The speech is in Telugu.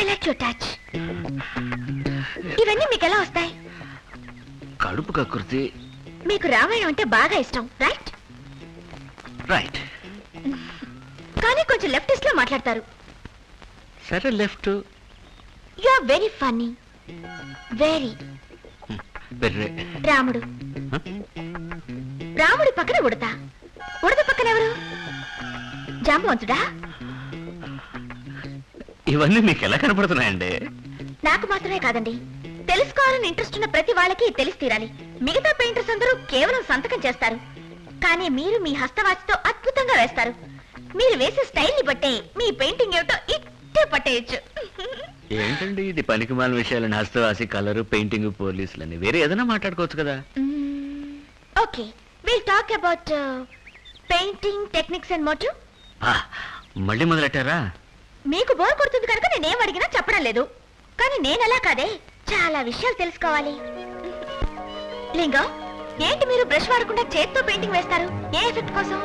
Like your touch. ఇవన్నీ మీకు ఎలా వస్తాయి? కడుపు కకృతి. మీకు రామాయణం అంటే బాగా ఇష్టం, రైట్? రైట్. కానీ కొంచెం లెఫ్టిస్ట్ లో మాట్లాడతారు. సరే left. You are very funny. Very. రాముడు. రాముడి పక్కన ఉడత. ఉడత పక్కన ఎవరు? జాంబవంతుడా? ఇవన్నీ మీకు ఎలా కనపడుతున్నాయండి? నాకు మాత్రమే కాదండి, తెలుసుకోవాలని ఇంట్రెస్ట్ ఉన్న ప్రతి వాళ్ళకి తెలిసి తీరాలి. మిగతా పెయింటర్స్ అందరూ కేవలం సంతకం చేస్తారు, కానీ మీరు మీ హస్తవాచితో అద్భుతంగా వేస్తారు. మీరు వేసే స్టైల్ ని బట్టే మీ పెయింటింగ్ ఏమిటో ఇట్టే పట్టేయచ్చు. ఏంటండి ఇది పనికిమాలిన విషయాలని? హస్తవాసి, కలరు, పెయింటింగ్, పోలీసులని వేరే ఏదైనా మాట్లాడుకోవచ్చు కదా. Okay, will talk about painting techniques and motive. మళ్ళీ మొదలెట్టారా? మీకు బోర్ కొడుతుంది కనుక నేనేం అడిగినా చెప్పడం లేదు, కానీ నేనలా కాదే, చాలా విషయాలు తెలుసుకోవాలి. లింగం, ఏంటి మీరు బ్రష్ వాడకుండా చేత్తో పెయింటింగ్ వేస్తారు? ఏ ఎఫెక్ట్ కోసం?